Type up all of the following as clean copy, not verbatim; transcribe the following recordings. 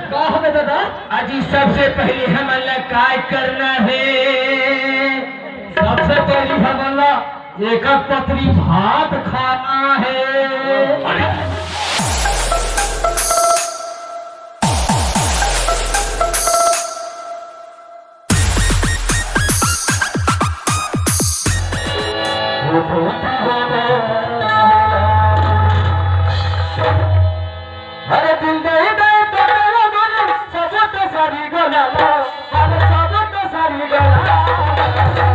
अजी सबसे पहले हमला काय करना है? सबसे पहली हमला एक पत्री भात खाना है। अरे दिल दे दे तो मेरा मन सब तो सारी गला अरे सब तो सारी गला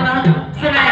सुना सुना।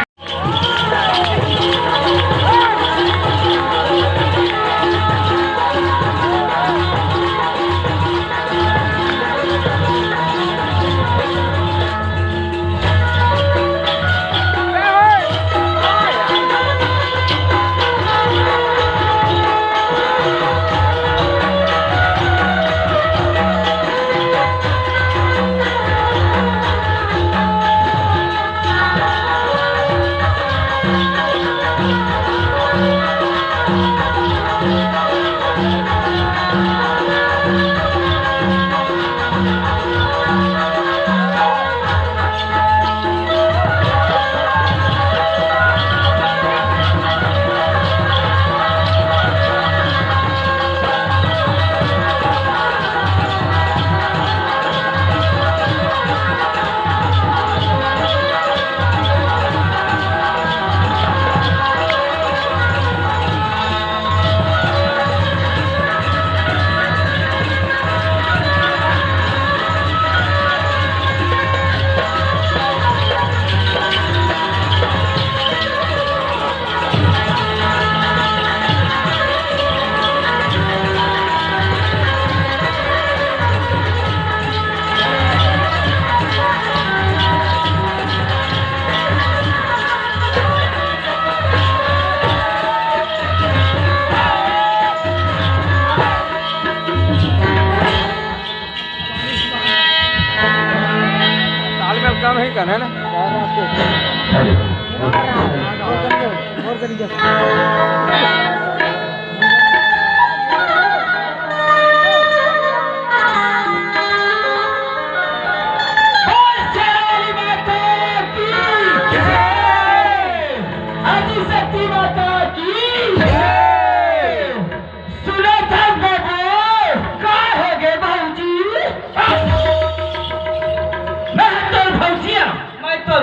काम है करना ना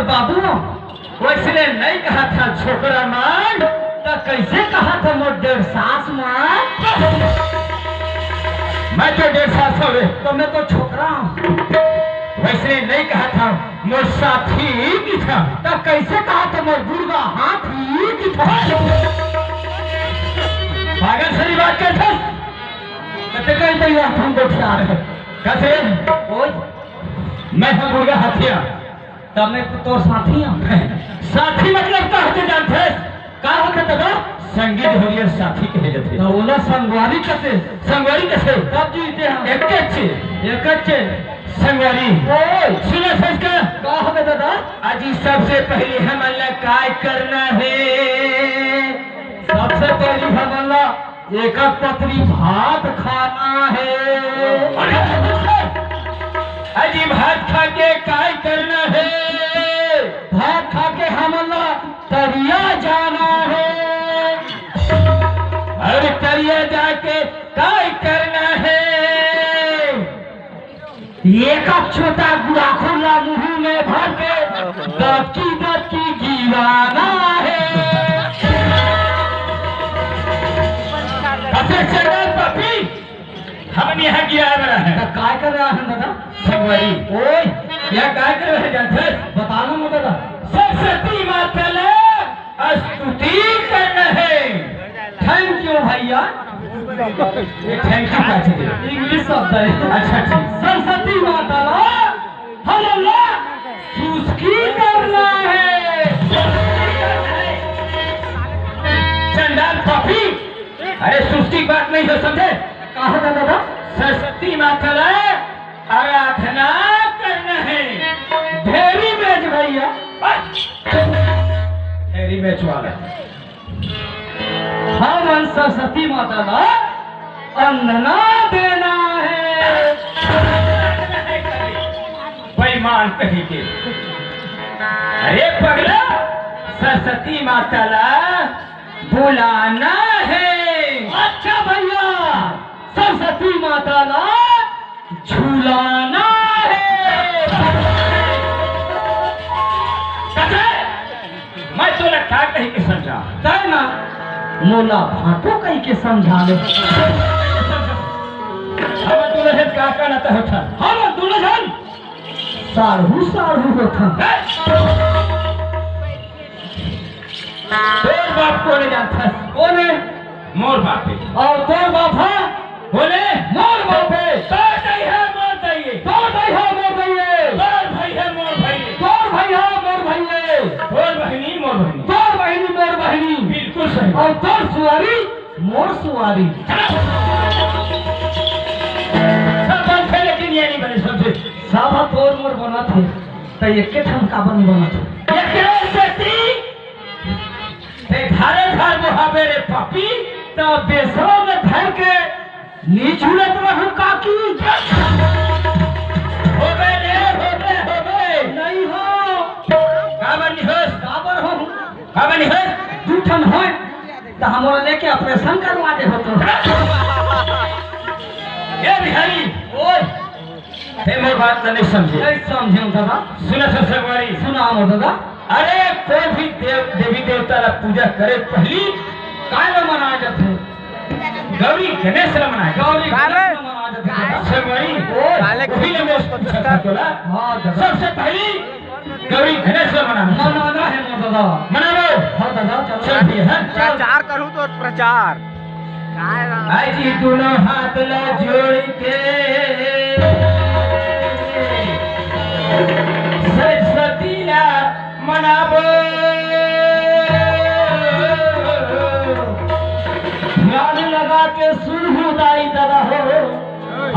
बाबू वैसे नहीं कहा था छोकरा मान तो कैसे कहा था मोर 1.5 सास मान। मैं तो 1.5 सास हो तो मैं तो छोकरा हूँ। वैसे नहीं कहा था मोर साथी की था तो कैसे कहा था मोर दुर्गा हाथी की था। पागल सारी बात कहते हम बैठा रहे कैसे मैं हूँ दुर्गा हाथिया तब मैं तो साथी हूँ। साथी मतलब क्या होते जानते का होते दादा संगीत होरियर साथी कहे जाते तो बोला संगवारी कैसे तब जीते हम एक अच्छे संगवारी ओए सुना सच का होते दादा आज सबसे पहले हमला काय करना है। सबसे पहले हमला एक पत्री भात खाना है। अजी भात खा के काय करना है। भात खा के हमला तरिया जाना है और तरिया जाके काय करना है। एक छोटा गुड़ा खुला मुंह में भर के दबकी गिराना है। पपी हम यहाँ गिरा रहा है काय कर रहा है दादा संगवारी ओए क्या काय कर रहे जानते बता लो मुझे दादा सरस्वती माता ने स्तुति करना है। थैंक यू भैया ये थैंक यू कैसे इंग्लिश शब्द है। अच्छा ठीक सरस्वती माता हमला सुस्की करना है। चंडाल पपी अरे सुस्ती बात नहीं हो समझे कहा था दादा सरस्वती माता आराधना करना है। ढेरी मैच भैया ढेरी मैच वाला हम सरस्वती माता का वंदना देना है। बेईमान कहीं के अरे पगला सरस्वती माता बुलाना है। अच्छा भैया सरस्वती माता झूलाना है। मैं तो लगता कहीं के समझा तय ना मोला भाटो कहीं के समझा ले। हम दुल्हन का कहना होता हम दुल्हन साढ़ू होता तोर बाप को नहीं जानता कौन है? मोर बाप है और तोर बाप है? बोले मोर बाप है। तोर भाई है मोर भाई है तोर भाई है मोर भाई है। तोर भाई है मोर भाई है तोर भाई है मोर भाई है। तोर बहनी मोर बहनी तोर बहनी मोर बहनी। बिल्कुल सही और तोर सुवारी मोर सुवारी। सब बात है लेकिन ये नहीं बने समझे साबा तोर मोर बना थे तो एक के ठन काबर नहीं बना थे। एक बेटी ते घरे घर मुहावे रे पपी तो बेसरो में धर के नीचुलत रहू काकी। होबे नहीं हो काबर निहोस काबर हो काबर निहोस जूठन हो तो हमारा लेके ऑपरेशन करवा दे हो तो। ये बिहारी ओए ते मोर बात नहीं समझे नहीं समझे दादा। सुना ससुरवारी सुना हमर दादा। अरे कोई भी देवी देवता ला पूजा करे पहली काय ला मनाया जाते? गौरी गणेश ला मनाए गौरी काय रे? मनाया जाते। ससुरवारी ओए वही ले मैं पूछा तोला हाँ दादा। सबसे पहली गौरी गणेश ला मनाना मनाना है मोर दादा। मनाओ हाँ दादा चलो। चल भी है प्रचार करूँ तो प्रचार आज दोनों हाथ ला जोड़ के सरस्वती ला मनाबो ध्यान लगा के सुन दाई दादा हो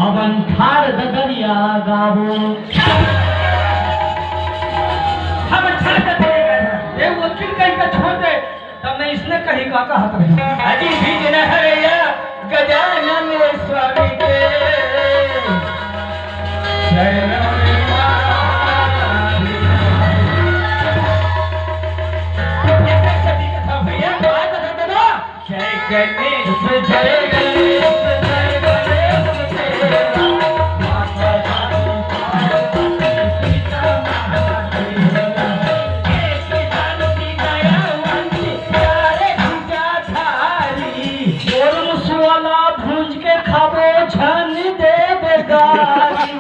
अवन ठार ददरिया गावो। हम अच्छा करते ये वकील कहीं का छोड़ दे तब मैं इसने कहीं का कहत रही। अजी भी न हरया गजानन स्वामी के शरणों में भैया जय गणेश जय गणेश जय गणेश तेरा माता रानी पार्वती सीता महादेव एक शांति दयावंती प्यारे पूजाधारी और मुसवाला भूंज के खाबो छन दे बेगारी।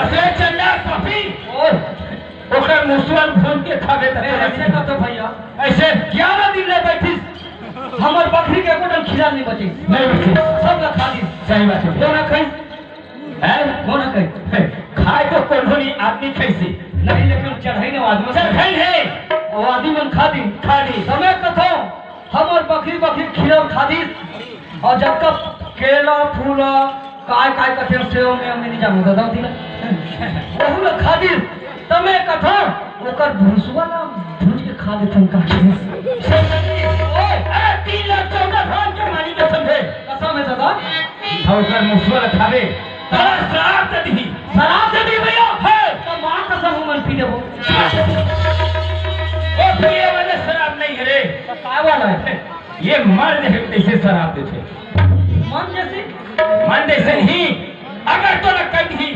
असले चंदा पपी ओए ओकर मुसवाल भून के खावे अरे ऐसे का तो भैया ऐसे 11 दिन ले बैठी हमर बकरी के कोटल खिला नहीं बची। नहीं बचे सब ला खा दी। सही बात है कौन खाई? हैं कौन खाई? खाए तो कोल्होनी आदमी कैसे नहीं लेकिन चढ़ाई ने आदमी चल खाई है और आदमी मन खा दी। खाली समय कथो हमर बकरी खिला खा दी और जब तक केला फूला काय काय कथे सेव में हमने नहीं जानो दादा दिला ओहु ला खा दी तमे कथो ओकर भूसवा ना भूज के खा दे तुम का। ओए अरे 3 लाख 14 भाग के मानी के समझे कसम है दादा। ओकर मुसवाल खावे तारा श्राप दे दी शराब दे दी भैया है तो मां कसम मन पी देबो। ओ पिए वाले शराब नहीं है रे तो काय वाला है? ये मर्द है कैसे शराब देते मन जैसे मन जैसे ही अगर तो न कहीं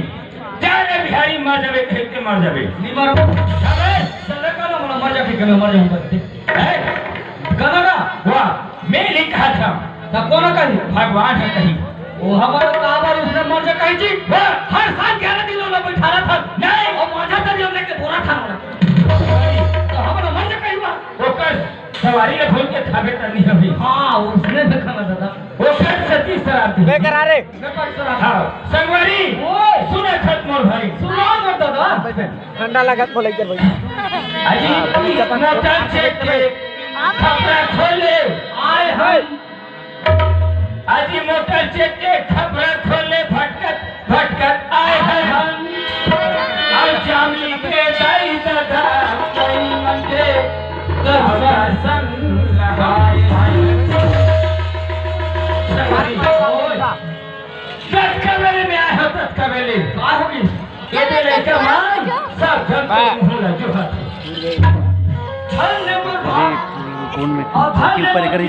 जाने बिहारी मर जावे कह के मर जावे निमर अबे चले का ना मर जा के मर जाऊं करते है कनाडा वाह मैं नहीं कहा था ना कौन कही भगवान है कहीं वो हमारा काबर उसने मर जा कही जी वाह हर साल 11 दिन लोग बैठा रहा था नहीं और माझा तक हमने के बोरा था तो हमारा मर जा कही हुआ। ओकर सवारी ने भूल के खावे करनी अभी हाँ उसने देखा ना दादा ओकर सती शराब दी लेकर आ रे बेकार शराब। हाँ संगवारी ओए सुने खत मोर भाई सुना मत दादा। ठंडा लगा तो लेकर भाई अजी मोटर चेक के खपरा खोले आए हाय अजी मोटर चेक के खपरा खोले भटकत भटकत आए हैं और जामली के दाई दादा कोई मंदे दरबार संग लगाए दस कमरे में आए हो 10 कमरे का होगी ये दे लड़का मान सब जन को मुंह लगे हाथ छल ने बोल भाग कौन में और भाग ऊपर कर दी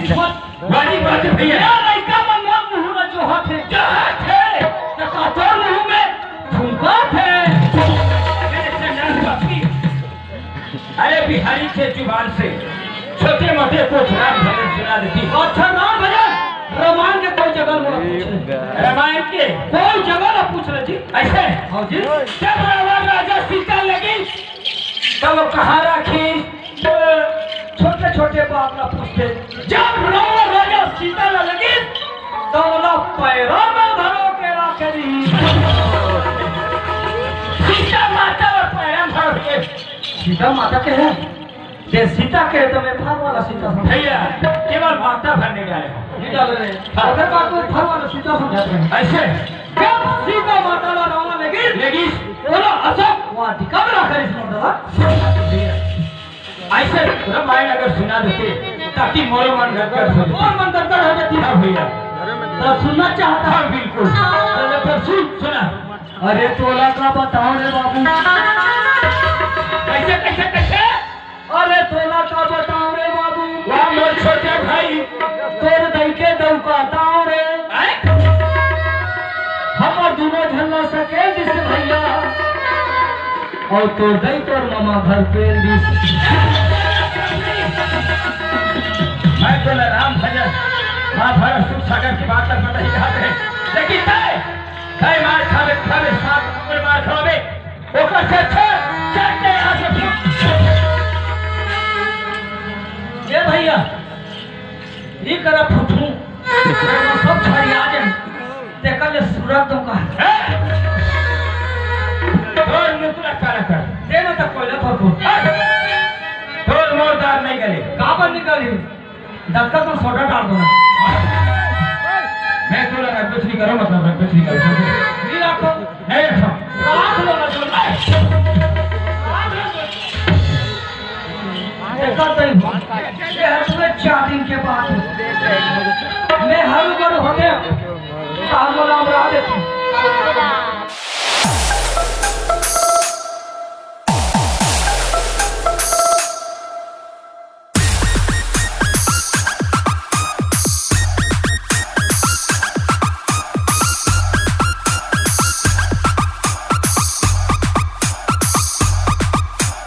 वाली बात है भैया यार लड़का मन मुंह ना जो हाथ है जो हाथ है तो कातो मुंह में ठुमका थे। मेरे से नाम बाकी अरे बिहारी के जुबान से छोटे मोटे कुछ राम भजन सुना देती अच्छा नाम भजन रामायण के कोई जगह मोला पूछे रामायण के कोई जगह ना पूछ रहे जी ऐसे हाँ जी जब रावण राजा सीता लगी तब वो कहाँ रखी छोटे छोटे बात ना पूछते जब रावण राजा सीता न लगी तो बोला पैरों में धरो के राखी सीता माता और पैरा भर के सीता माता के है जे सीता के तो मैं फर वाला सीता समझ भैया केवल माता भरने गए हो नहीं डाल रहे अगर बात को फर वाला सीता समझाते हैं ऐसे जब सीता माता ला रावण लगी बोला अशोक वहाँ टिका में रखा इस मुद्दा ऐसे रामायण अगर सुना देते ताकि मोरो मन गदगद हो और मन दर्द हो जाती हाँ भैया तो सुनना चाहता हाँ बिल्कुल है फिर सुना अरे तोला का बताओ रे बाबू कैसे कैसे कैसे अरे तोला का बताओ रे बाबू वाह मोर छोटे भाई तोर दई के दौकाताओ रे हम दोनों झल्ला सके जिस भैया और तोर दई तोर मामा घर पे मैं तो राम भजन महाभारत सुख सागर की बात तक नहीं कहते हैं लेकिन तय मार खावे खावे साथ ऊपर मार खावे ओकर से चलते आगे ये भैया ये करा फुटू सब छड़ी आ जाए देखा ले सूरत तो का तोर मुतला काला कर देना तक कोई ना थोको तोर मोरदार नहीं गले काबर निकाली धक्का तो सोडा डाल दो ना मैं तो लगा कुछ नहीं करो मतलब कुछ नहीं करो नहीं रखो नहीं रखो आँख लो ना जो देखा तो ये है पूरे 4 दिन के बाद मैं हर बार हो गया राम राम